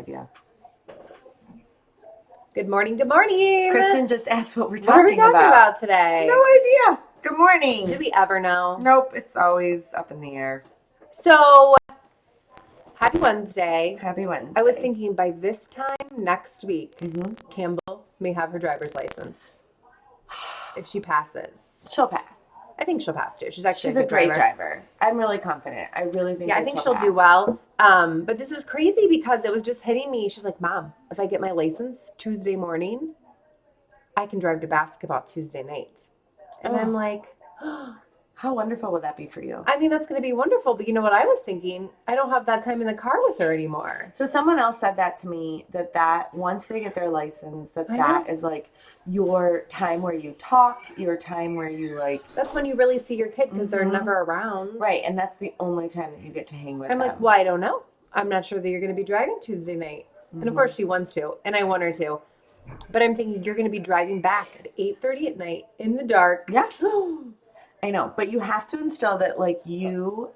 idea. Good morning. Good morning. Kristin just asked what we're What are we talking talking about today? No idea. Good morning. Did we ever know? Nope. It's always up in the air. So, happy Wednesday. Happy Wednesday. I was thinking by this time next week, Campbell may have her driver's license. If she passes. She'll pass. I think she'll pass too. She's actually a great driver. I'm really confident. I really think I think she'll do well. But this is crazy because it was just hitting me. She's like, Mom, if I get my license Tuesday morning, I can drive to basketball Tuesday night. And I'm like, how wonderful would that be for you? I mean, that's going to be wonderful. But you know what I was thinking? I don't have that time in the car with her anymore. So someone else said that to me, that once they get their license, that is like your time where you talk, your time where you like. That's when you really see your kid because they're never around. Right. And that's the only time that you get to hang with them. I'm like, well, I don't know. I'm not sure that you're going to be driving Tuesday night. And of course she wants to. And I want her to. But I'm thinking you're going to be driving back at 8:30 at night in the dark. Yeah. I know, but you have to instill that, like, you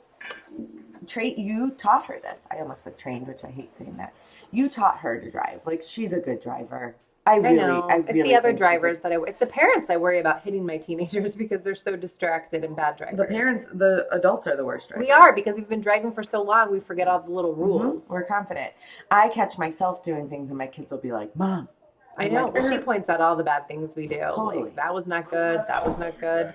taught her this. I almost said trained, which I hate saying that. You taught her to drive. Like, she's a good driver. I know. It's the other drivers it's the parents I worry about hitting my teenagers because they're so distracted and bad drivers. The adults are the worst drivers. We are, because we've been driving for so long, we forget all the little rules. We're confident. I catch myself doing things and my kids will be like, Mom. I know. Well, she points out all the bad things we do. Totally. Like, that was not good. That was not good.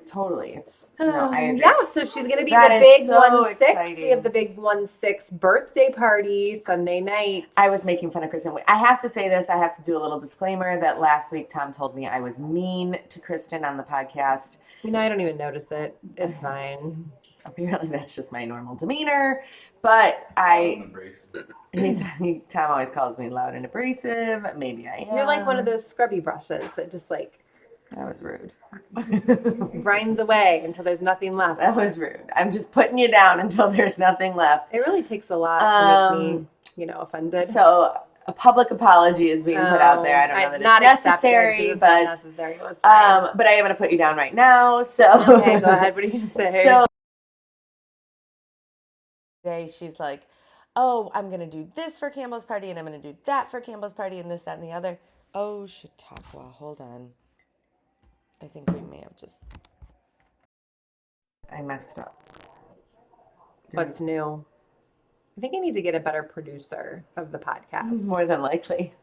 Totally. It's I agree. Yeah, so she's gonna be that the big so 1/6. exciting. We have the big 1/6 birthday party Sunday night. I was making fun of Kristin. I have to say this. I have to do a little disclaimer that last week Tom told me I was mean to Kristin on the podcast. You know, I don't even notice it. It's fine. Apparently, that's just my normal demeanor. But Tom always calls me loud and abrasive. Maybe I am. You're like one of those scrubby brushes that just like. That was rude. Grinds away until there's nothing left. That was rude. I'm just putting you down until there's nothing left. It really takes a lot to make me, offended. So a public apology is being put out there. I don't know that not it's necessary, but necessary. but I am going to put you down right now. So okay, go ahead. What are you going to say? So today she's like, "Oh, I'm going to do this for Campbell's party, and I'm going to do that for Campbell's party, and this, that, and the other." Oh, Chautauqua. Hold on. I think we may have I messed up. What's new? I think I need to get a better producer of the podcast. More than likely.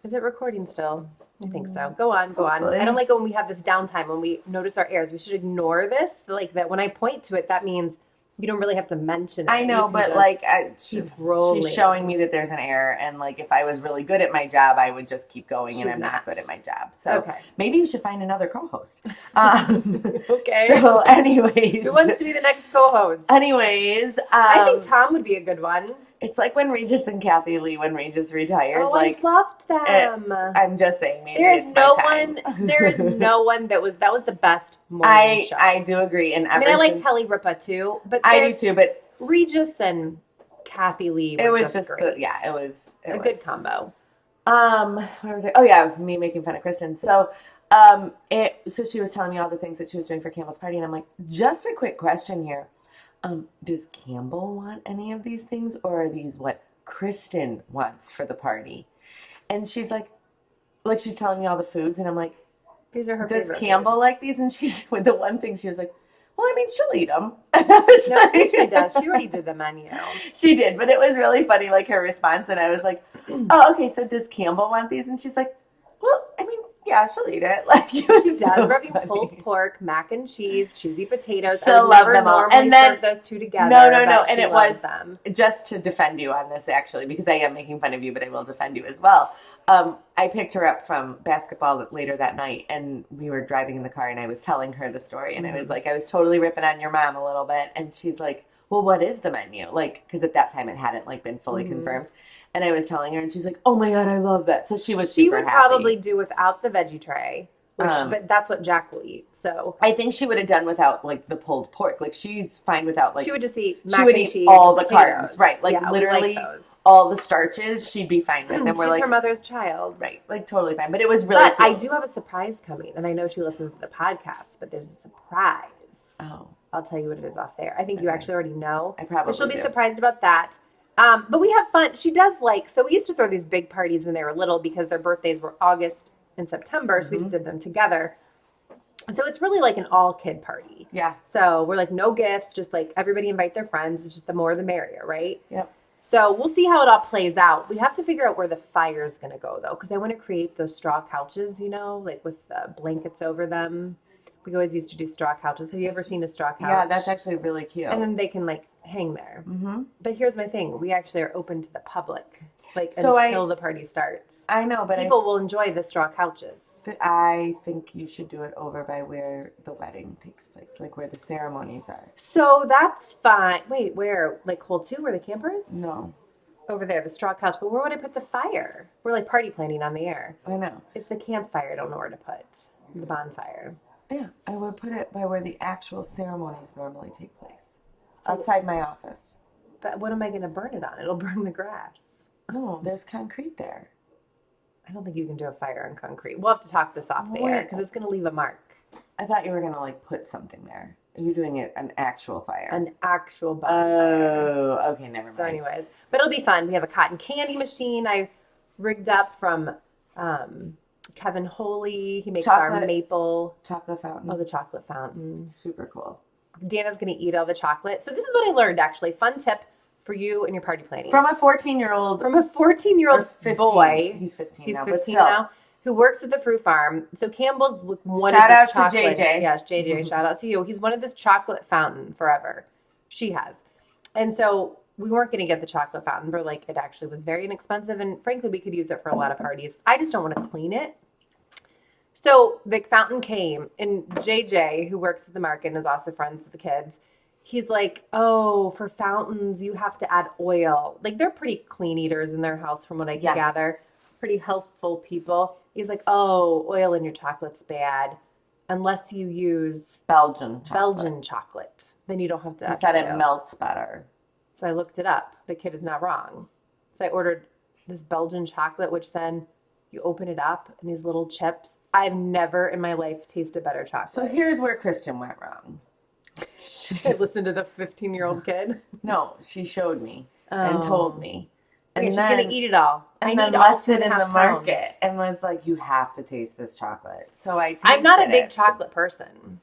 Is it recording still? I think so. Go on. Hopefully. I don't like it when we have this downtime, when we notice our errors. We should ignore this. Like that when I point to it, that means you don't really have to mention it. I know, but like keep rolling. She's showing me that there's an error, and like if I was really good at my job, I would just keep going. And I'm not good at my job, so maybe you should find another co-host. Okay. So, anyways, who wants to be the next co-host? Anyways, I think Tom would be a good one. It's like when Regis and Kathy Lee, when Regis retired. Oh, like, I loved them. I'm just saying, maybe there is no one that was the best morning show. I do agree, and I like Kelly Ripa too, but I do too. But Regis and Kathy Lee, it was just great. It was a good combo. Where was I? Oh yeah, me making fun of Kristin. So, so she was telling me all the things that she was doing for Campbell's party, and I'm like, just a quick question here. Does Campbell want any of these things, or are these what Kristin wants for the party? And she's like she's telling me all the foods, and I'm like, these are her does favorite Campbell foods. Like these? And she's with the one thing she was like, well, I mean, she'll eat them. She does. She already did the menu. She did, but it was really funny, like her response, and I was like, oh, okay, so does Campbell want these? And she's like, well, I mean, yeah, she'll eat it. Like she does. We're having pulled pork, mac and cheese, cheesy potatoes. She'll love them all. And then serve those two together. No. And it was them. Just to defend you on this, actually, because I am making fun of you, but I will defend you as well. I picked her up from basketball later that night, and we were driving in the car, and I was telling her the story, and I was like, I was totally ripping on your mom a little bit, and she's like, well, what is the menu? Like, because at that time it hadn't been fully confirmed. And I was telling her, and she's like, "Oh my God, I love that!" So she was super happy. She would probably do without the veggie tray, but that's what Jack will eat. So I think she would have done without the pulled pork. Like she's fine without she would just eat. Mac and cheese all the carbs, right? Literally all the starches. She'd be fine with. And we're she's her mother's child, right? Totally fine. But it was really. But cool. I do have a surprise coming, and I know she listens to the podcast. But there's a surprise. Oh, I'll tell you what it is off there. I think you actually already know. I probably. But she'll be surprised about that. But we have fun. She does so we used to throw these big parties when they were little because their birthdays were August and September, so we just did them together. So it's really like an all-kid party. Yeah. So we're like, no gifts, just like everybody invite their friends. It's just the more the merrier, right? Yep. So we'll see how it all plays out. We have to figure out where the fire's going to go, though, because I want to create those straw couches, like with blankets over them. We always used to do straw couches. Have you ever seen a straw couch? Yeah, that's actually really cute. And then they can hang there. Mm-hmm. But here's my thing: we actually are open to the public, until the party starts. I know, but people will enjoy the straw couches. I think you should do it over by where the wedding takes place, like where the ceremonies are. So that's fine. Wait, where? Like hole 2, where the camper is? No. Over there, the straw couch. But where would I put the fire? We're like party planning on the air. I know. It's the campfire. I don't know where to put the bonfire. Yeah, I would put it by where the actual ceremonies normally take place, outside my office. But what am I going to burn it on? It'll burn the grass. No, there's concrete there. I don't think you can do a fire on concrete. We'll have to talk this off the air because it's going to leave a mark. I thought you were going to put something there. Are you doing it an actual fire? An actual bonfire. Oh, okay, never mind. So anyways, but it'll be fun. We have a cotton candy machine I rigged up from Kevin Holy. He makes our maple. Chocolate fountain. Oh, the chocolate fountain. Super cool. Danna's going to eat all the chocolate. So this is what I learned, actually. Fun tip for you and your party planning. From a 14-year-old. From a 14-year-old boy. He's 15 He's now, 15 but still. now. Who works at the fruit farm. So Campbell's one shout of out this chocolate. to JJ. Yes, JJ, shout out to you. He's one of this chocolate fountain forever. She has. And so we weren't going to get the chocolate fountain, but it actually was very inexpensive. And frankly, we could use it for a lot of parties. I just don't want to clean it. So the fountain came, and JJ, who works at the market and is also friends with the kids, he's like, oh, for fountains, you have to add oil. They're pretty clean eaters in their house from what I can gather. Pretty healthful people. He's like, oh, oil in your chocolate's bad. Unless you use Belgian chocolate. Then you don't have to add oil. He said it melts better. So I looked it up. The kid is not wrong. So I ordered this Belgian chocolate, which then you open it up and these little chips. I've never in my life tasted better chocolate. So here's where Kristin went wrong. I listened to the 15-year-old kid. No, she showed me and told me. And she's going to eat it all. And then left it in the market and was like, you have to taste this chocolate. So I tasted it. I'm not a big chocolate person.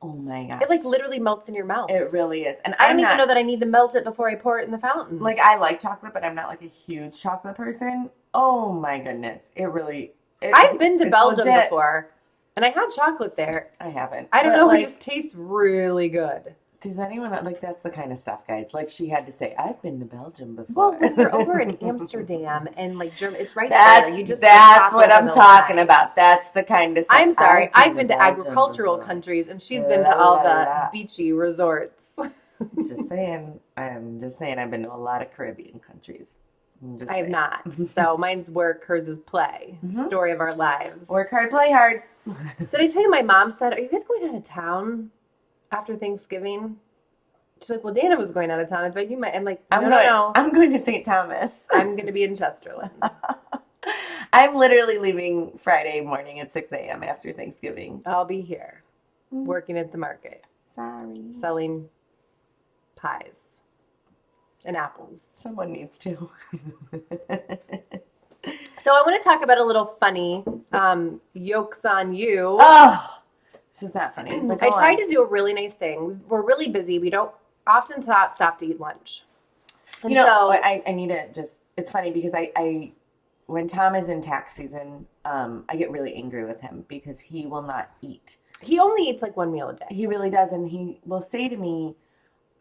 Oh my gosh. It literally melts in your mouth. It really is. And I don't even know that I need to melt it before I pour it in the fountain. I like chocolate, but I'm not a huge chocolate person. Oh my goodness. It really... I've been to Belgium before, and I had chocolate there. I haven't. I don't know. It just tastes really good. Does anyone that's the kind of stuff, guys? She had to say, "I've been to Belgium before." Well, we're over in Amsterdam and Germany. It's right there. You just that's what I'm talking about. That's the kind of stuff. I'm sorry. I've been to agricultural countries, and she's been to all the beachy resorts. Just saying. I'm just saying. I've been to a lot of Caribbean countries. I have not. So mine's work, hers is play. Mm-hmm. Story of our lives. Work hard, play hard. Did I tell you my mom said, are you guys going out of town after Thanksgiving? She's like, well, Danna was going out of town. I thought you might. I'm like, no. I'm going to St. Thomas. I'm going to be in Chesterland. I'm literally leaving Friday morning at 6 a.m. after Thanksgiving. I'll be here working at the market. Sorry. Selling pies. And apples. Someone needs to. So I want to talk about a little funny Yolks on you. Oh, this is not funny. But I tried to do a really nice thing. We're really busy. We don't often stop to eat lunch. And I need to just, it's funny because I when Tom is in tax season, I get really angry with him because he will not eat. He only eats one meal a day. He really does. And he will say to me,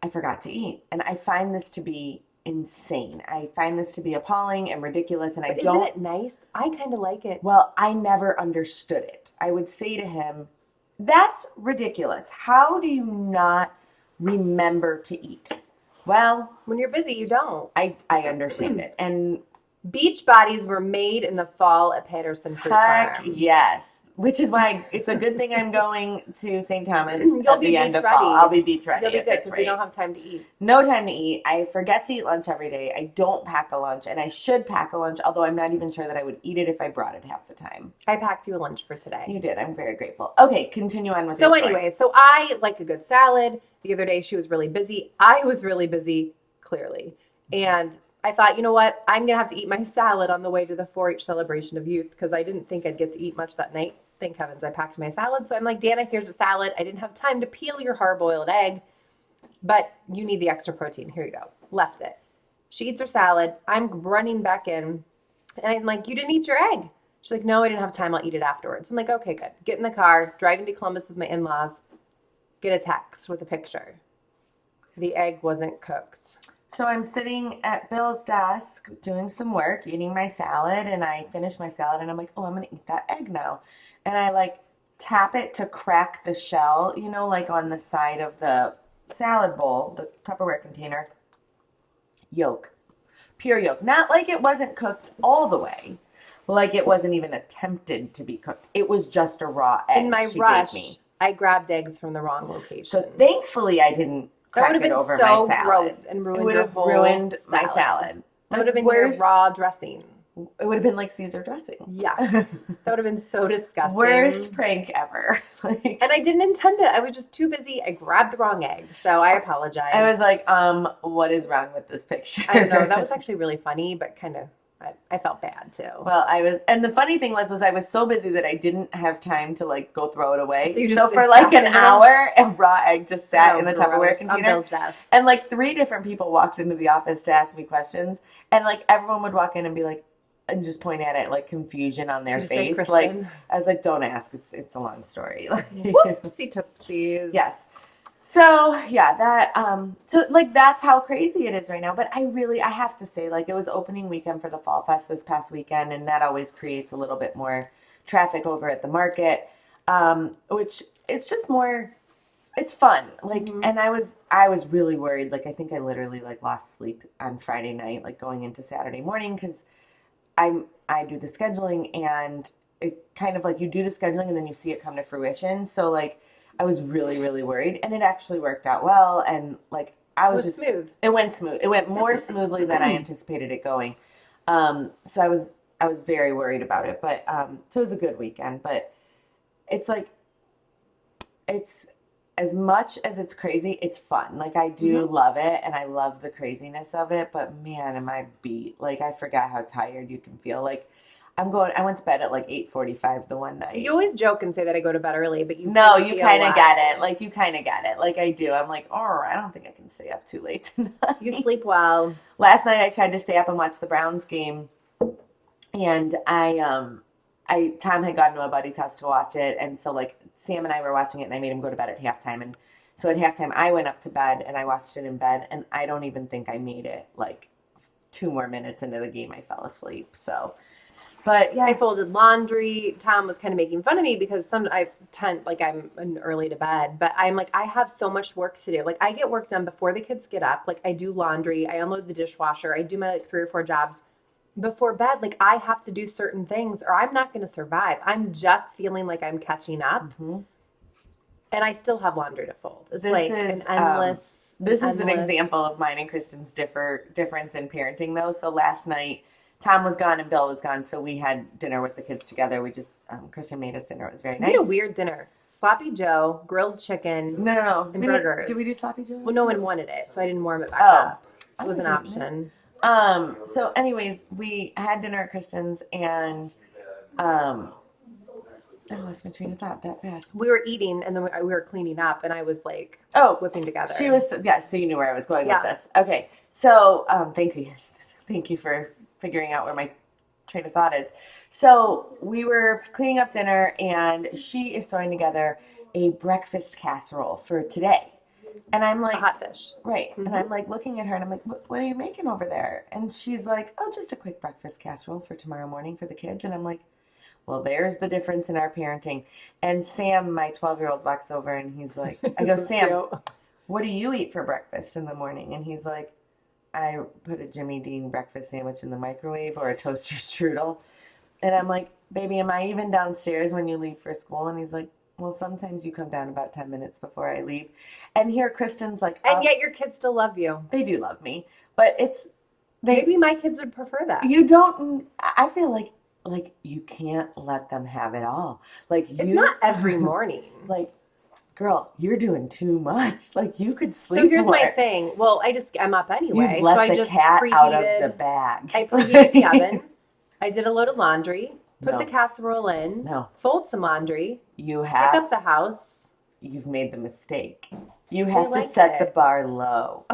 I forgot to eat. And I find this to be insane. I find this to be appalling and ridiculous. And Isn't it nice? I kind of like it. Well, I never understood it. I would say to him, that's ridiculous. How do you not remember to eat? Well, when you're busy, you don't. I understand it. And beach bodies were made in the fall at Patterson Fruit Farm. Yes. Which is why it's a good thing I'm going to St. Thomas You'll at be the end of ready. fall. I'll be beach ready. You'll be good because we don't have time to eat. No time to eat. I forget to eat lunch every day. I don't pack a lunch, and I should pack a lunch, although I'm not even sure that I would eat it if I brought it half the time. I packed you a lunch for today. You did. I'm very grateful. Okay, continue on with your story. Anyway, so I like a good salad. The other day she was really busy. I was really busy, clearly. And I thought, you know what? I'm going to have to eat my salad on the way to the 4-H celebration of youth because I didn't think I'd get to eat much that night. Thank heavens I packed my salad. So I'm like, Danna, here's a salad. I didn't have time to peel your hard-boiled egg, but you need the extra protein. Here you go. Left it. She eats her salad. I'm running back in, and I'm like, you didn't eat your egg. She's like, no, I didn't have time. I'll eat it afterwards. I'm like, okay, good. Get in the car, driving to Columbus with my in-laws, get a text with a picture. The egg wasn't cooked. So I'm sitting at Bill's desk doing some work, eating my salad, and I finish my salad, and I'm like, oh, I'm going to eat that egg now. And I like tap it to crack the shell, you know, like on the side of the salad bowl, the Tupperware container. Yolk. Pure yolk. Not like it wasn't cooked all the way. Like it wasn't even attempted to be cooked. It was just a raw egg In my she rush, gave me. I grabbed eggs from the wrong location. So thankfully I didn't that would crack have it been over so my salad. gross and It ruined would your have whole ruined my salad. salad. That would have been your raw dressing. It would have been like Caesar dressing. Yeah. That would have been so disgusting. Worst prank ever. And I didn't intend it. I was just too busy. I grabbed the wrong egg. So I apologize. I was like, what is wrong with this picture? I don't know. That was actually really funny, but kind of, I felt bad too. Well, and the funny thing was I was so busy that I didn't have time to like go throw it away. So you just So for like an sat in it? hour, a raw egg just sat Oh, in the gross. Tupperware On container. Bill's desk. And like 3 different people walked into the office to ask me questions, and like everyone would walk in and be like, and just point at it, like confusion on their Did you say face. Like Kristin? I was like, don't ask. It's a long story. Whoopsie toopsies. Yes. So yeah, that so like that's how crazy it is right now. But I have to say, like, it was opening weekend for the Fall Fest this past weekend, and that always creates a little bit more traffic over at the market. Which it's just more, it's fun. Like, and I was really worried. Like, I think I literally like lost sleep on Friday night, like going into Saturday morning, because I do the scheduling, and it kind of like you do the scheduling and then you see it come to fruition. So like I was really, really worried, and it actually worked out well. And like I was just smooth. It went smooth. It went more smoothly than I anticipated it going. So I was very worried about it, but so it was a good weekend. But it's like it's as much as it's crazy, it's fun. Like I do love it, and I love the craziness of it. But man, am I beat? Like I forgot how tired you can feel. Like I went to bed at like 8:45 the one night. You always joke and say that I go to bed early, but you you feel kind of less. get it. Like you kind of get it. Like I do. I'm like, oh, I don't think I can stay up too late tonight. You sleep well. Last night I tried to stay up and watch the Browns game, and Tom had gone to a buddy's house to watch it, and so like Sam and I were watching it, and I made him go to bed at halftime, and so at halftime I went up to bed and I watched it in bed, and I don't even think I made it like 2 more minutes into the game. I fell asleep. So, but yeah, I folded laundry. Tom was kind of making fun of me because I'm early to bed, but I'm like, I have so much work to do. Like I get work done before the kids get up. Like I do laundry, I unload the dishwasher, I do my like 3 or 4 jobs before bed. Like I have to do certain things or I'm not going to survive. I'm just feeling like I'm catching up, and I still have laundry to fold. It's This like is, an endless. this is an example of mine and Kristin's difference in parenting, though. So last night, Tom was gone and Bill was gone, so we had dinner with the kids together. We just Kristin made us dinner. It was very nice. We had a weird dinner: sloppy Joe, grilled chicken. No. And burgers. Did we do sloppy Joe? Well, no one wanted it, so I didn't warm it back up. It was an option. So anyways, we had dinner at Kristin's, and I lost my train of thought that fast. We were eating, and then we were cleaning up, and I was like, whipping together. She was, so you knew where I was going with this. Okay, so thank you for figuring out where my train of thought is. So we were cleaning up dinner, and she is throwing together a breakfast casserole for today. And I'm like, a hot dish. Right. And I'm like looking at her, and I'm like, what are you making over there? And she's like, oh, just a quick breakfast casserole for tomorrow morning for the kids. And I'm like, well, there's the difference in our parenting. And Sam, my 12-year-old, walks over, and he's like, I go, Sam, what do you eat for breakfast in the morning? And he's like, I put a Jimmy Dean breakfast sandwich in the microwave or a toaster strudel. And I'm like, baby, am I even downstairs when you leave for school? And he's like, well, sometimes you come down about 10 minutes before I leave. And here Kristin's like, and yet your kids still love you. They do love me. But maybe my kids would prefer that. You don't, I feel like you can't let them have it all. Like it's not every morning. Like, girl, you're doing too much. Like, you could sleep So here's more. my thing. Well, I'm up anyway. You've let so I the just cat out of preheated. the bag. I preheated the oven. I did a load of laundry. Put the No, casserole in. no. Fold some laundry. You Pick have, up the house. you've made the mistake. You They have to like set the it. bar low.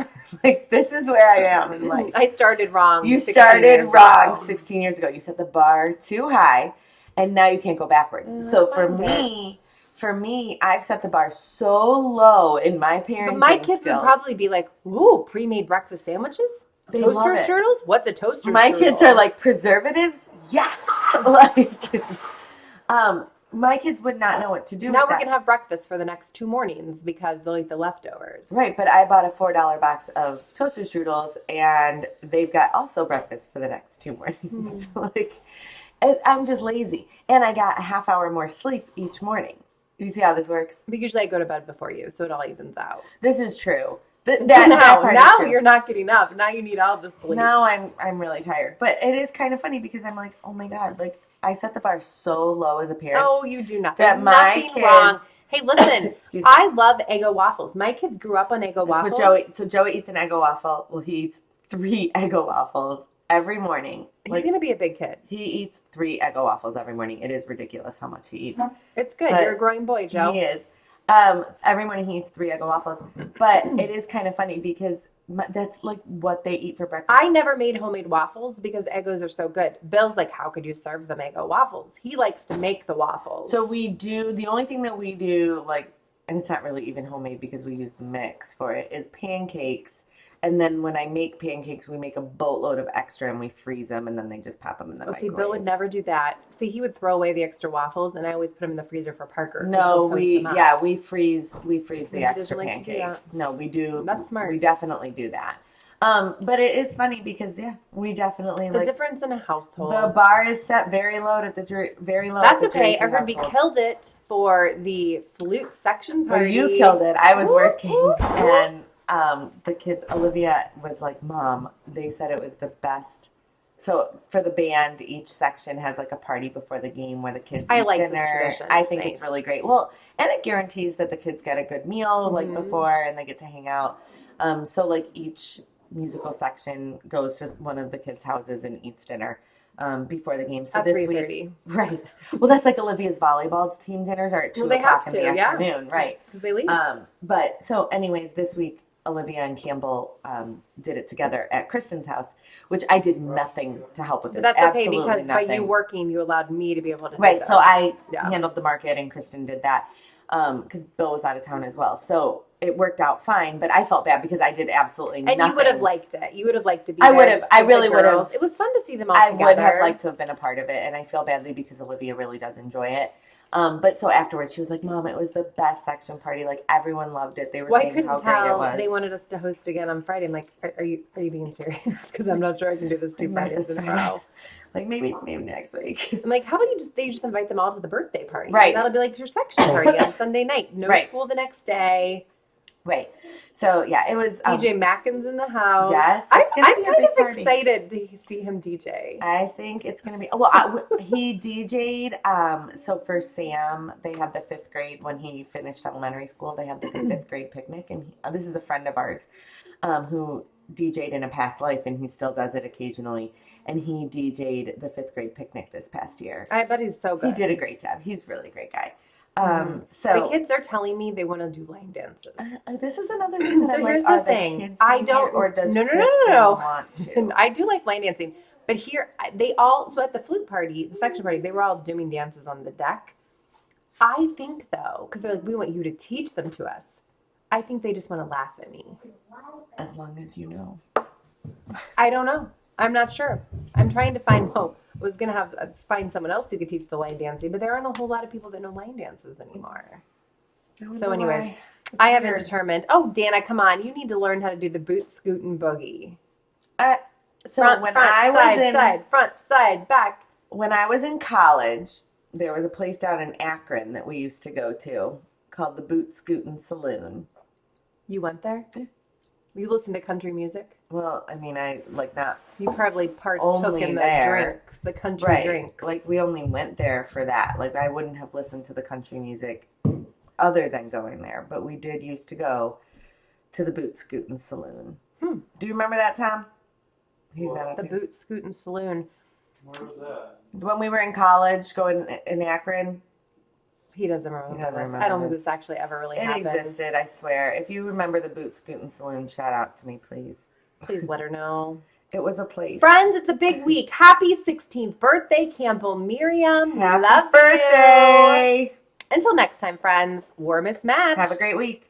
Like, this is where I am in life. I started wrong. You 16 started years wrong ago. 16 years ago. You set the bar too high, and now you can't go backwards. I So don't mind for me, I've set the bar so low in my parenting But my kids would skills. probably be like, "Ooh, pre-made breakfast sandwiches? They love Toaster it. strudels? What's a toaster My strudel?" kids are like, preservatives? Yes. Like, my kids would not know what to do Now with we're that. gonna have breakfast for the next 2 mornings because they'll eat the leftovers. Right, but I bought a $4 box of toaster strudels, and they've got also breakfast for the next 2 mornings. Like, I'm just lazy, and I got a half hour more sleep each morning. You see how this works? But usually I go to bed before you, so it all evens out. This is true. That now part is true. you're not getting up. Now you need all the sleep. Now I'm really tired, but it is kind of funny because I'm like, oh my god, like I set the bar so low as a parent. Oh, you do not. That There's my nothing kids- wrong. Hey, listen. Excuse me. I love Eggo waffles. My kids grew up on Eggo That's waffles. what Joey eats an Eggo waffle. Well, he eats 3 Eggo waffles every morning. He's gonna be a big kid. He eats 3 Eggo waffles every morning. It is ridiculous how much he eats. It's good. But You're a growing boy, Joe. He is. Every morning he eats 3 Eggo waffles. But it is kind of funny because that's like what they eat for breakfast. I never made homemade waffles because Eggos are so good. Bill's like, how could you serve them Eggo waffles? He likes to make the waffles. So we do, the only thing that we do, like, and it's not really even homemade because we use the mix for it, is pancakes. And then when I make pancakes, we make a boatload of extra and we freeze them and then they just pop them in the microwave. See, Bill would never do that. See, he would throw away the extra waffles, and I always put them in the freezer for Parker. No, we freeze the He extra doesn't like to do pancakes. that. No, we do. That's smart. We definitely do that. But it is funny because we definitely The like difference in a household. the bar is set very low at the very low. That's at the okay. Tracy I heard we household. killed it for the flute section Well, party. you killed it. I was Woo, working, woo, woo. and the kids, Olivia was like, Mom, they said it was the best. So for the band, each section has like a party before the game where the kids I eat like this dinner. tradition. I think Thanks. it's really great. Well, and it guarantees that the kids get a good meal like before and they get to hang out. So like each musical section goes to one of the kids' houses and eats dinner before the game. So At this 3:30. week, right? Well, that's like Olivia's volleyball team dinners are at 2 Well, they o'clock have in the to, yeah. afternoon, right? Because they leave. But so, anyways, this week Olivia and Campbell did it together at Kristin's house, which I did nothing to help with this. But that's okay Absolutely because nothing. by you working, you allowed me to be able to do Right. that. So I Yeah. handled the market and Kristin did that because Bill was out of town as well. So it worked out fine, but I felt bad because I did absolutely And nothing. you would have liked it. You would have liked to be I there would have. with I the really would girls. have. It was fun to see them all I together. would have liked to have been a part of it, and I feel badly because Olivia really does enjoy it. But so afterwards, she was like, "Mom, it was the best section party. Like everyone loved it. They were Well, I saying couldn't how great it tell. was." They wanted us to host again on Friday. I'm like, are you being serious? Because I'm not sure I can do this 2 Like, not Fridays this in a Friday. row. Like maybe next week. I'm like, how about they just invite them all to the birthday party? Right. That'll be like your section party on Sunday night. No Right. school the next day. Right. So yeah, it was. DJ Mackin's in the house. Yes, I'm it's gonna be a kind big of party. excited to see him DJ. I think it's gonna be. Well, he DJ'd. So for Sam, they had the 5th grade when he finished elementary school. They had the 5th grade picnic, and this is a friend of ours, who DJ'd in a past life, and he still does it occasionally. And he DJ'd the 5th grade picnic this past year. I bet he's so good. He did a great job. He's a really great guy. The So kids are telling me they want to do line dances. this is another thing that So I'm here's like, the are thing. the kids I saying don't- it, or does no, Kristin want to? And I do like line dancing, but here they all. So at the flute party, the section party, they were all doing dances on the deck. I think though, because they're like, we want you to teach them to us. I think they just want to laugh at me. As long as you know. I don't know. I'm not sure. I'm trying to find hope. I was gonna find someone else who could teach the line dancing, but there aren't a whole lot of people that know line dances anymore. So anyways, I haven't determined. Oh, Danna, come on! You need to learn how to do the boot, scoot, and boogie. So Front, when front, I was side, in side, front, side, back. when I was in college, there was a place down in Akron that we used to go to called the Boot Scootin' Saloon. You went there? You listen to country music? Well, I mean, I like not You probably partook Only in the there. drinks, the country right. drink. Like we only went there for that. Like I wouldn't have listened to the country music other than going there, but we did used to go to the Boot Scootin' Saloon. Do you remember that, Tom? He's not up The here. Boot Scootin' Saloon. Where was that? When we were in college, going in Akron, He doesn't remember He doesn't this. remember I don't think this. this actually ever really it happened. existed. I swear. If you remember the Boot Scootin' Saloon, shout out to me, please. Please let her know. It was a place. Friends, it's a big week. Happy 16th birthday, Campbell Miriam. Happy Love birthday! you. Until next time, friends, we're Miss Match. Have a great week.